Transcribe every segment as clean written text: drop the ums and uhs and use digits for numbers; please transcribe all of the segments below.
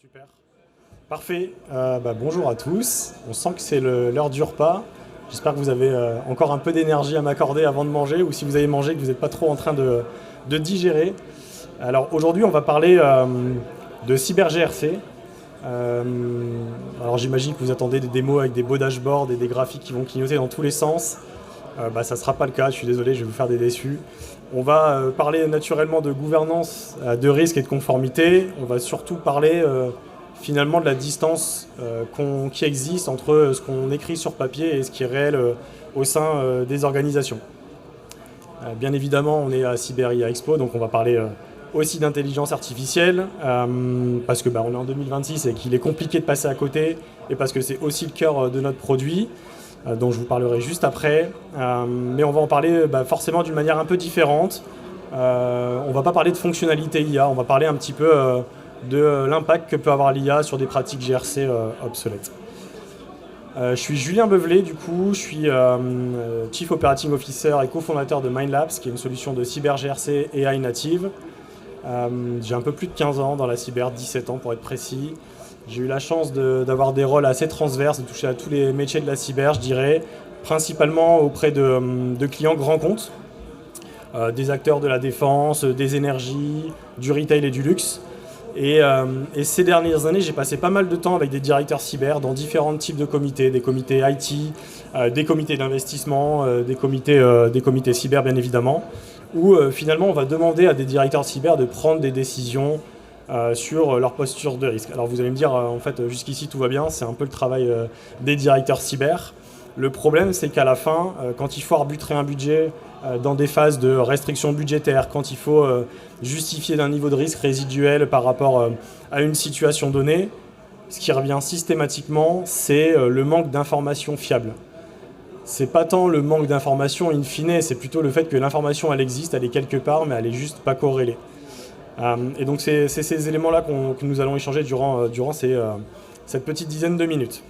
Super. Parfait. Bonjour à tous. On sent que c'est l'heure du repas. J'espère que vous avez encore un peu d'énergie à m'accorder avant de manger, ou si vous avez mangé, que vous n'êtes pas trop en train de digérer. Alors aujourd'hui, on va parler de cyber-GRC. Euh, alors j'imagine que vous attendez des démos avec des beaux dashboards et des graphiques qui vont clignoter dans tous les sens. Ça ne sera pas le cas, je suis désolé, je vais vous faire des déçus. On va parler naturellement de gouvernance, de risque et de conformité. On va surtout parler finalement de la distance qui existe entre ce qu'on écrit sur papier et ce qui est réel au sein des organisations. Bien évidemment, on est à CyberIA Expo, donc on va parler aussi d'intelligence artificielle, parce que on est en 2026 et qu'il est compliqué de passer à côté, et parce que c'est aussi le cœur de notre produit, dont je vous parlerai juste après. Mais on va en parler forcément d'une manière un peu différente. On ne va pas parler de fonctionnalité IA, on va parler un petit peu de l'impact que peut avoir l'IA sur des pratiques GRC obsolètes. Je suis Julien Beuvelet, du coup, je suis Chief Operating Officer et cofondateur de Mindlabs, qui est une solution de cyber GRC et AI native. J'ai un peu plus de 15 ans dans la cyber, 17 ans pour être précis. J'ai eu la chance d'avoir des rôles assez transverses, de toucher à tous les métiers de la cyber, je dirais, principalement auprès de clients grands comptes, des acteurs de la défense, des énergies, du retail et du luxe. Et ces dernières années, j'ai passé pas mal de temps avec des directeurs cyber dans différents types de comités, des comités IT, des comités d'investissement, des comités cyber bien évidemment, où finalement on va demander à des directeurs cyber de prendre des décisions sur leur posture de risque. Alors vous allez me dire, en fait jusqu'ici tout va bien, c'est un peu le travail des directeurs cyber. Le problème, c'est qu'à la fin, quand il faut arbitrer un budget dans des phases de restriction budgétaire, quand il faut justifier d'un niveau de risque résiduel par rapport à une situation donnée, ce qui revient systématiquement, c'est le manque d'informations fiables. C'est pas tant le manque d'informations in fine, c'est plutôt le fait que l'information, elle existe, elle est quelque part, mais elle est juste pas corrélée. Et donc c'est ces éléments-là que nous allons échanger durant cette petite dizaine de minutes.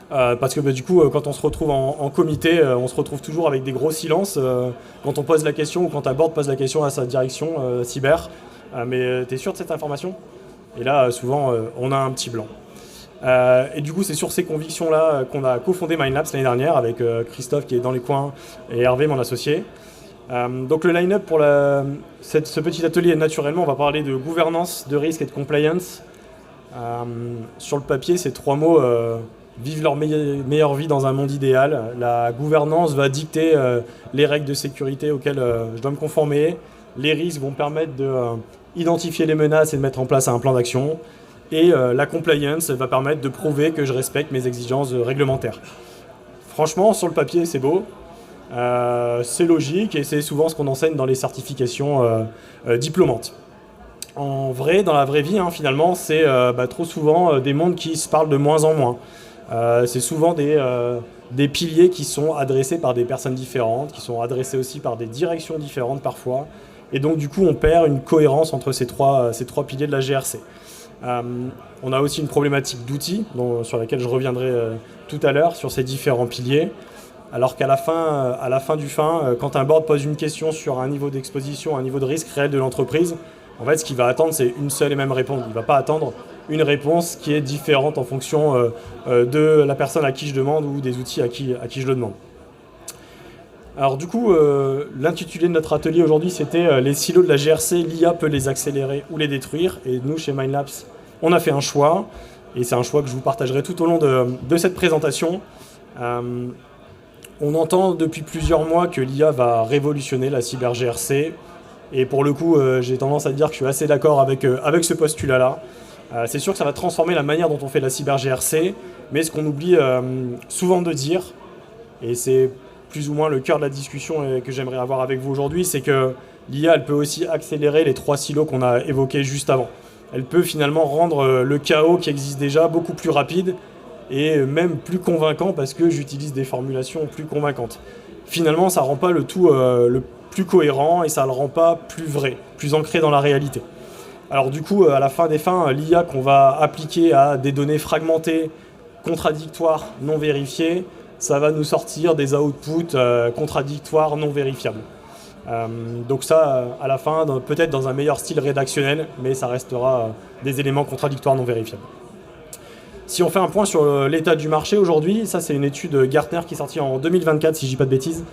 Parce que du coup, quand on se retrouve en comité, on se retrouve toujours avec des gros silences quand on pose la question ou quand un board pose la question à sa direction cyber. Mais t'es sûr de cette information? Et là, souvent, on a un petit blanc. Et du coup, c'est sur ces convictions-là qu'on a cofondé Mindlabs l'année dernière avec Christophe qui est dans les coins et Hervé, mon associé. Donc le line-up pour ce petit atelier, naturellement, on va parler de gouvernance, de risque et de compliance. Sur le papier, ces trois mots vivent leur meilleure vie dans un monde idéal. La gouvernance va dicter les règles de sécurité auxquelles je dois me conformer. Les risques vont permettre d'identifier les menaces et de mettre en place un plan d'action. Et la compliance va permettre de prouver que je respecte mes exigences réglementaires. Franchement, sur le papier, c'est beau. C'est logique et c'est souvent ce qu'on enseigne dans les certifications diplômantes. En vrai, dans la vraie vie, finalement, c'est trop souvent des mondes qui se parlent de moins en moins. C'est souvent des piliers qui sont adressés par des personnes différentes, qui sont adressés aussi par des directions différentes parfois. Et donc, du coup, on perd une cohérence entre ces trois piliers de la GRC. On a aussi une problématique d'outils sur laquelle je reviendrai tout à l'heure, sur ces différents piliers. Alors qu'à la fin du fin, quand un board pose une question sur un niveau d'exposition, un niveau de risque réel de l'entreprise, en fait, ce qu'il va attendre, c'est une seule et même réponse. Il ne va pas attendre une réponse qui est différente en fonction de la personne à qui je demande ou des outils à qui je le demande. Alors du coup, l'intitulé de notre atelier aujourd'hui, c'était les silos de la GRC, l'IA peut les accélérer ou les détruire. Et nous, chez Mindlabs, on a fait un choix. Et c'est un choix que je vous partagerai tout au long de cette présentation. On entend depuis plusieurs mois que l'IA va révolutionner la cyber-GRC. Et pour le coup, j'ai tendance à dire que je suis assez d'accord avec ce postulat-là. C'est sûr que ça va transformer la manière dont on fait la cyber-GRC, mais ce qu'on oublie souvent de dire, et c'est plus ou moins le cœur de la discussion que j'aimerais avoir avec vous aujourd'hui, c'est que l'IA, elle peut aussi accélérer les trois silos qu'on a évoqués juste avant. Elle peut finalement rendre le chaos qui existe déjà beaucoup plus rapide et même plus convaincant parce que j'utilise des formulations plus convaincantes. Finalement, ça ne rend pas le tout le plus cohérent et ça ne le rend pas plus vrai, plus ancré dans la réalité. Alors du coup, à la fin des fins, l'IA qu'on va appliquer à des données fragmentées, contradictoires, non vérifiées, ça va nous sortir des outputs contradictoires, non vérifiables. Donc ça, à la fin, peut-être dans un meilleur style rédactionnel, mais ça restera des éléments contradictoires non vérifiables. Si on fait un point sur l'état du marché aujourd'hui, ça c'est une étude Gartner qui est sortie en 2024, si je ne dis pas de bêtises.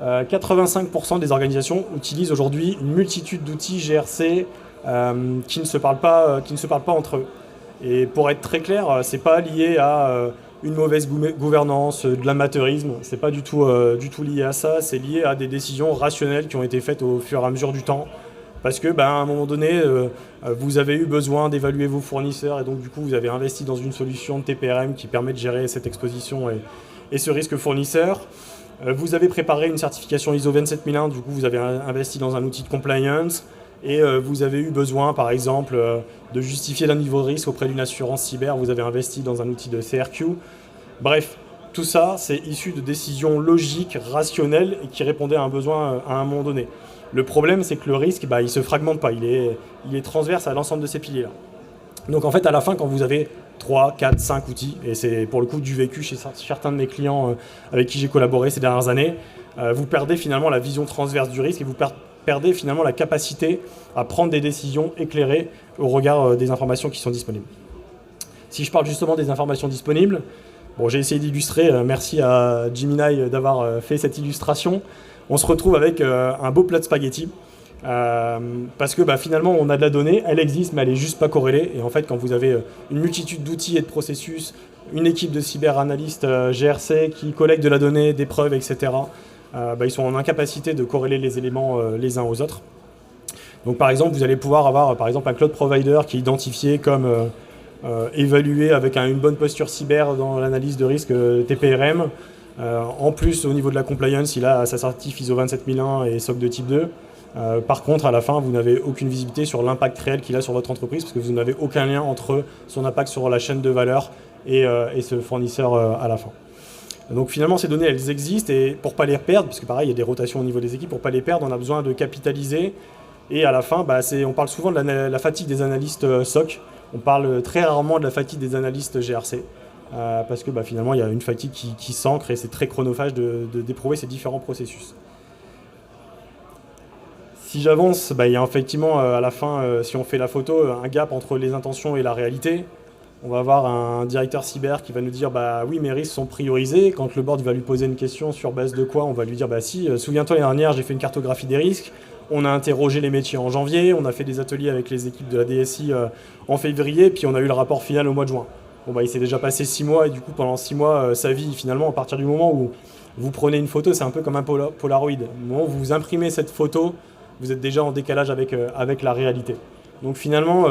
85% des organisations utilisent aujourd'hui une multitude d'outils GRC qui ne se parlent pas entre eux. Et pour être très clair, c'est pas lié à une mauvaise gouvernance, de l'amateurisme, c'est pas du tout lié à ça, c'est lié à des décisions rationnelles qui ont été faites au fur et à mesure du temps. Parce que, à un moment donné, vous avez eu besoin d'évaluer vos fournisseurs et donc du coup vous avez investi dans une solution de TPRM qui permet de gérer cette exposition et ce risque fournisseur. Vous avez préparé une certification ISO 27001, du coup vous avez investi dans un outil de compliance et vous avez eu besoin par exemple de justifier d'un niveau de risque auprès d'une assurance cyber, vous avez investi dans un outil de CRQ. Bref, tout ça c'est issu de décisions logiques, rationnelles et qui répondaient à un besoin à un moment donné. Le problème, c'est que le risque, il ne se fragmente pas, il est transverse à l'ensemble de ces piliers-là. Donc en fait, à la fin, quand vous avez 3, 4, 5 outils, et c'est pour le coup du vécu chez certains de mes clients avec qui j'ai collaboré ces dernières années, vous perdez finalement la vision transverse du risque et vous perdez finalement la capacité à prendre des décisions éclairées au regard des informations qui sont disponibles. Si je parle justement des informations disponibles, bon, j'ai essayé d'illustrer, merci à Gemini d'avoir fait cette illustration. On se retrouve avec un beau plat de spaghettis parce que finalement on a de la donnée, elle existe mais elle n'est juste pas corrélée et en fait quand vous avez une multitude d'outils et de processus, une équipe de cyberanalystes GRC qui collectent de la donnée, des preuves, etc. Ils sont en incapacité de corréler les éléments les uns aux autres. Donc par exemple vous allez pouvoir avoir par exemple un cloud provider qui est identifié comme évalué avec une bonne posture cyber dans l'analyse de risque TPRM. En plus, au niveau de la compliance, il a sa certif ISO 27001 et SOC de type 2. Par contre, à la fin, vous n'avez aucune visibilité sur l'impact réel qu'il a sur votre entreprise parce que vous n'avez aucun lien entre son impact sur la chaîne de valeur et ce fournisseur à la fin. Donc finalement, ces données, elles existent et pour ne pas les perdre, parce que pareil, il y a des rotations au niveau des équipes, pour ne pas les perdre, on a besoin de capitaliser. Et à la fin, on parle souvent de la fatigue des analystes SOC. On parle très rarement de la fatigue des analystes GRC. Parce que finalement il y a une fatigue qui s'ancre et c'est très chronophage d'éprouver ces différents processus. Si j'avance, il y a effectivement à la fin, si on fait la photo, un gap entre les intentions et la réalité. On va avoir un directeur cyber qui va nous dire oui mes risques sont priorisés. Quand le board va lui poser une question sur base de quoi, on va lui dire si, souviens-toi l'année dernière j'ai fait une cartographie des risques, on a interrogé les métiers en janvier, on a fait des ateliers avec les équipes de la DSI en février, puis on a eu le rapport final au mois de juin. Il s'est déjà passé 6 mois et du coup pendant 6 mois, sa vie finalement à partir du moment où vous prenez une photo, c'est un peu comme un Polaroid. Au moment où vous imprimez cette photo, vous êtes déjà en décalage avec la réalité. Donc finalement,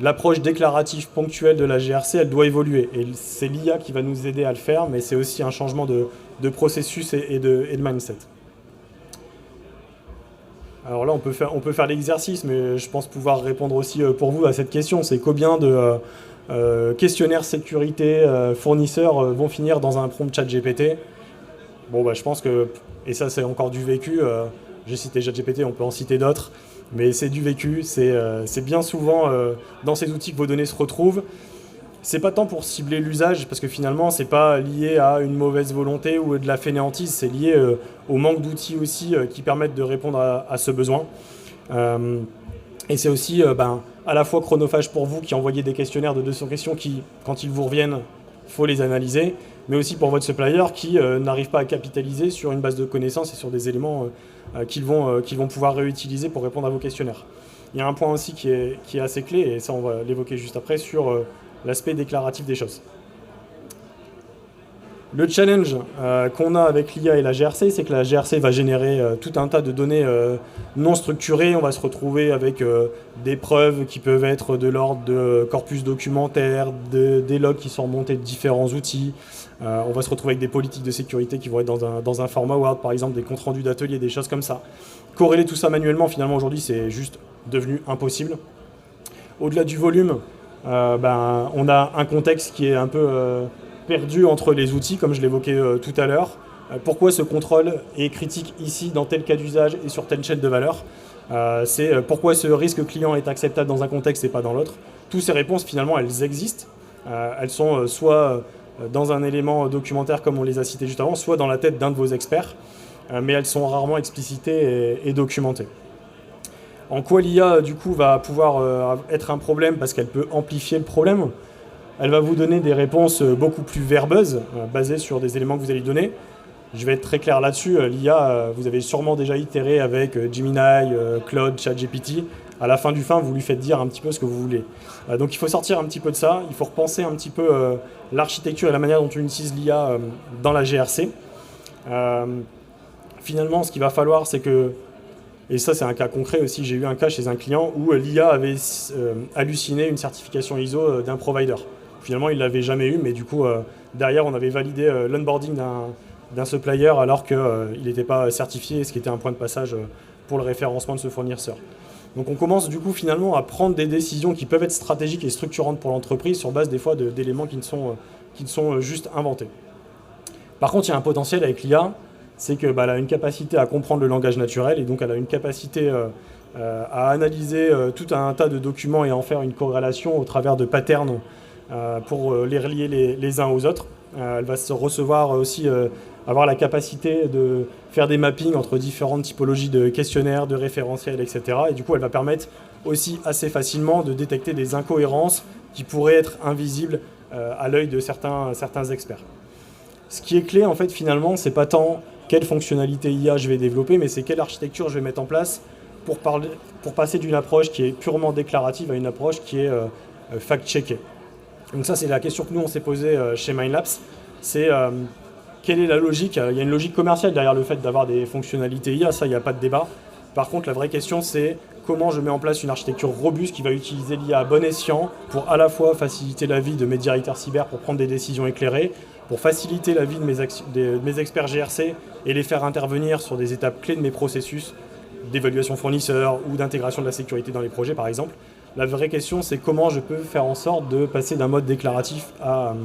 l'approche déclarative ponctuelle de la GRC, elle doit évoluer. Et c'est l'IA qui va nous aider à le faire, mais c'est aussi un changement de processus et de mindset. Alors là, on peut faire l'exercice, mais je pense pouvoir répondre aussi pour vous à cette question. C'est combien de questionnaires sécurité fournisseurs vont finir dans un prompt chat GPT. Je pense que, et ça c'est encore du vécu, j'ai cité ChatGPT, on peut en citer d'autres, mais c'est du vécu, c'est bien souvent dans ces outils que vos données se retrouvent. C'est pas tant pour cibler l'usage, parce que finalement c'est pas lié à une mauvaise volonté ou de la fainéantise, c'est lié au manque d'outils aussi qui permettent de répondre à ce besoin. Et c'est aussi à la fois chronophage pour vous qui envoyez des questionnaires de 200 questions qui, quand ils vous reviennent, il faut les analyser, mais aussi pour votre supplier qui n'arrive pas à capitaliser sur une base de connaissances et sur des éléments qu'ils vont pouvoir réutiliser pour répondre à vos questionnaires. Il y a un point aussi qui est assez clé, et ça on va l'évoquer juste après, sur l'aspect déclaratif des choses. Le challenge qu'on a avec l'IA et la GRC, c'est que la GRC va générer tout un tas de données non structurées. On va se retrouver avec des preuves qui peuvent être de l'ordre de corpus documentaire, des logs qui sont remontés de différents outils. On va se retrouver avec des politiques de sécurité qui vont être dans un format Word, par exemple, des comptes rendus d'ateliers, des choses comme ça. Corréler tout ça manuellement, finalement, aujourd'hui, c'est juste devenu impossible. Au-delà du volume, on a un contexte qui est un peu perdu entre les outils, comme je l'évoquais tout à l'heure. Pourquoi ce contrôle est critique ici, dans tel cas d'usage et sur telle chaîne de valeur. C'est pourquoi ce risque client est acceptable dans un contexte et pas dans l'autre. Toutes ces réponses, finalement, elles existent. Elles sont soit dans un élément documentaire, comme on les a cités juste avant, soit dans la tête d'un de vos experts. mais elles sont rarement explicitées et documentées. En quoi l'IA, du coup, va pouvoir être un problème parce qu'elle peut amplifier le problème? Elle va vous donner des réponses beaucoup plus verbeuses, basées sur des éléments que vous allez lui donner. Je vais être très clair là-dessus. L'IA, vous avez sûrement déjà itéré avec Gemini, Claude, ChatGPT. À la fin du fin, vous lui faites dire un petit peu ce que vous voulez. Donc il faut sortir un petit peu de ça. Il faut repenser un petit peu l'architecture et la manière dont on utilise l'IA dans la GRC. Finalement, ce qu'il va falloir, c'est que, et ça c'est un cas concret aussi, j'ai eu un cas chez un client où l'IA avait halluciné une certification ISO d'un provider. Finalement, il ne l'avait jamais eu, mais du coup, derrière, on avait validé l'onboarding d'un supplier alors qu'il n'était pas certifié, ce qui était un point de passage pour le référencement de ce fournisseur. Donc on commence du coup finalement à prendre des décisions qui peuvent être stratégiques et structurantes pour l'entreprise sur base des fois d'éléments qui ne sont juste inventés. Par contre, il y a un potentiel avec l'IA, c'est qu'elle a une capacité à comprendre le langage naturel et donc elle a une capacité à analyser tout un tas de documents et à en faire une corrélation au travers de patterns pour les relier les uns aux autres. Elle va se recevoir aussi, avoir la capacité de faire des mappings entre différentes typologies de questionnaires, de référentiels, etc. Et du coup, elle va permettre aussi assez facilement de détecter des incohérences qui pourraient être invisibles à l'œil de certains experts. Ce qui est clé, en fait, finalement, c'est pas tant quelle fonctionnalité IA je vais développer, mais c'est quelle architecture je vais mettre en place pour passer d'une approche qui est purement déclarative à une approche qui est fact-checkée. Donc ça, c'est la question que nous, on s'est posée chez Mindlabs. C'est quelle est la logique? Il y a une logique commerciale derrière le fait d'avoir des fonctionnalités IA, ça, il n'y a pas de débat. Par contre, la vraie question, c'est comment je mets en place une architecture robuste qui va utiliser l'IA à bon escient pour à la fois faciliter la vie de mes directeurs cyber pour prendre des décisions éclairées, pour faciliter la vie de mes experts GRC et les faire intervenir sur des étapes clés de mes processus d'évaluation fournisseur ou d'intégration de la sécurité dans les projets, par exemple. La vraie question, c'est comment je peux faire en sorte de passer d'un mode déclaratif à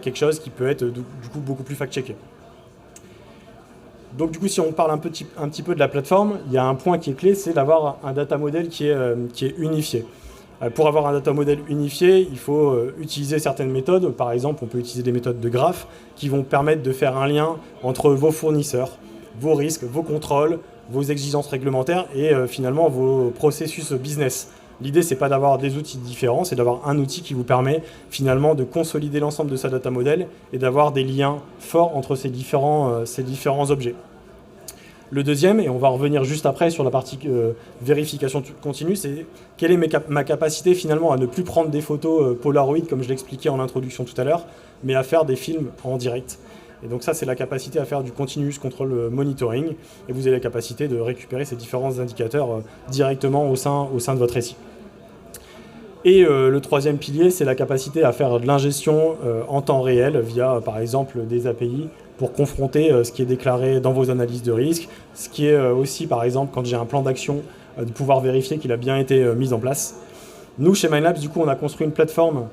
quelque chose qui peut être du coup beaucoup plus fact-checké. Donc du coup, si on parle un petit peu de la plateforme, il y a un point qui est clé, c'est d'avoir un data model qui est unifié. Pour avoir un data model unifié, il faut utiliser certaines méthodes. Par exemple, on peut utiliser des méthodes de graphes qui vont permettre de faire un lien entre vos fournisseurs, vos risques, vos contrôles, vos exigences réglementaires et finalement vos processus business. L'idée, c'est pas d'avoir des outils différents, c'est d'avoir un outil qui vous permet finalement de consolider l'ensemble de sa data model et d'avoir des liens forts entre ces différents objets. Le deuxième, et on va revenir juste après sur la partie vérification continue, c'est quelle est ma capacité finalement à ne plus prendre des photos Polaroid, comme je l'expliquais en introduction tout à l'heure, mais à faire des films en direct. Et donc ça, c'est la capacité à faire du continuous control monitoring, et vous avez la capacité de récupérer ces différents indicateurs directement au sein de votre SI. Et le troisième pilier, c'est la capacité à faire de l'ingestion en temps réel via, par exemple, des API pour confronter ce qui est déclaré dans vos analyses de risque, ce qui est aussi, par exemple, quand j'ai un plan d'action, de pouvoir vérifier qu'il a bien été mis en place. Nous, chez Mindlabs, du coup, on a construit une plateforme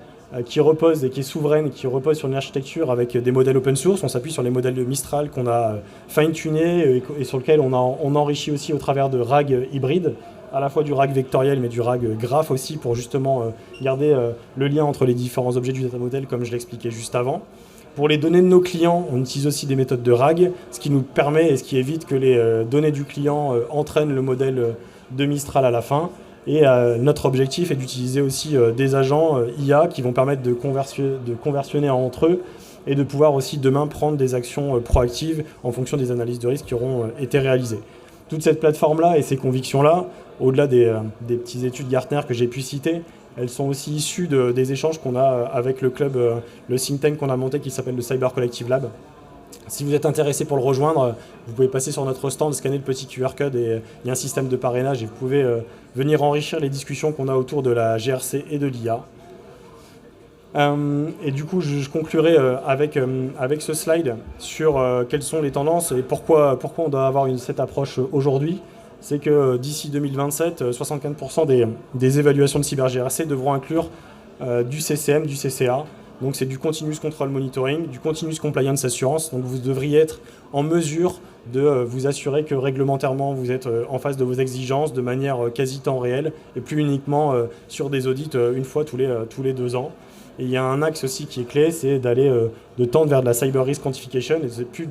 qui repose et qui est souveraine, qui repose sur une architecture avec des modèles open source. On s'appuie sur les modèles de Mistral qu'on a fine-tunés et sur lesquels on enrichit aussi au travers de RAG hybrides, à la fois du RAG vectoriel mais du RAG graph aussi pour justement garder le lien entre les différents objets du data model comme je l'expliquais juste avant. Pour les données de nos clients, on utilise aussi des méthodes de RAG, ce qui nous permet et ce qui évite que les données du client entraînent le modèle de Mistral à la fin. Et notre objectif est d'utiliser aussi des agents IA qui vont permettre de conversionner entre eux et de pouvoir aussi demain prendre des actions proactives en fonction des analyses de risque qui auront été réalisées. Toute cette plateforme-là et ces convictions-là, au-delà des petites études Gartner que j'ai pu citer, elles sont aussi issues des échanges qu'on a avec le club, le think tank qu'on a monté qui s'appelle le Cyber Collective Lab. Si vous êtes intéressé pour le rejoindre, vous pouvez passer sur notre stand, scanner le petit QR code et il y a un système de parrainage et vous pouvez venir enrichir les discussions qu'on a autour de la GRC et de l'IA. Et du coup, je conclurai avec ce slide sur quelles sont les tendances et pourquoi on doit avoir cette approche aujourd'hui. C'est que d'ici 2027, 65% des évaluations de cyber-GRC devront inclure du CCM, du CCA. Donc c'est du Continuous Control Monitoring, du Continuous Compliance Assurance. Donc vous devriez être en mesure de vous assurer que réglementairement vous êtes en face de vos exigences de manière quasi temps réel et plus uniquement sur des audits une fois tous les 2 ans. Et il y a un axe aussi qui est clé, c'est d'aller de tendre vers de la Cyber Risk Quantification et c'est plus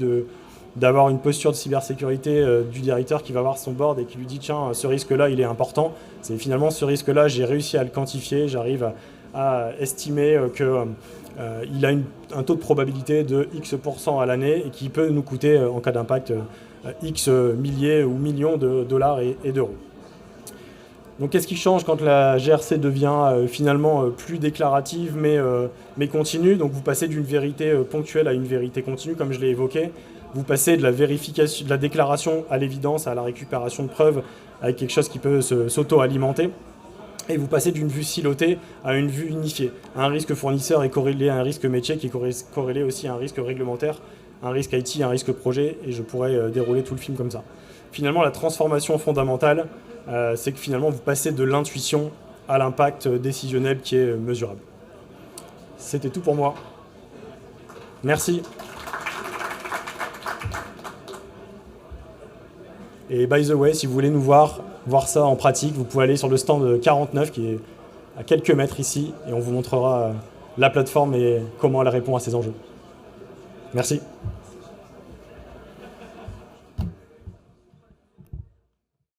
d'avoir une posture de cybersécurité du directeur qui va voir son board et qui lui dit tiens, ce risque-là, il est important. C'est finalement ce risque-là, j'ai réussi à le quantifier, j'arrive à estimer qu'il a un taux de probabilité de X% à l'année et qui peut nous coûter, en cas d'impact, X milliers ou millions de dollars et d'euros. Donc qu'est-ce qui change quand la GRC devient finalement plus déclarative mais continue? Donc vous passez d'une vérité ponctuelle à une vérité continue, comme je l'ai évoqué. Vous passez de la vérification, de la déclaration à l'évidence, à la récupération de preuves, avec quelque chose qui peut s'auto-alimenter. Et vous passez d'une vue silotée à une vue unifiée. Un risque fournisseur est corrélé à un risque métier qui est corrélé aussi à un risque réglementaire, un risque IT, un risque projet, et je pourrais dérouler tout le film comme ça. Finalement, la transformation fondamentale, c'est que finalement, vous passez de l'intuition à l'impact décisionnel qui est mesurable. C'était tout pour moi. Merci. Et by the way, si vous voulez nous voir ça en pratique, vous pouvez aller sur le stand 49 qui est à quelques mètres ici et on vous montrera la plateforme et comment elle répond à ces enjeux. Merci.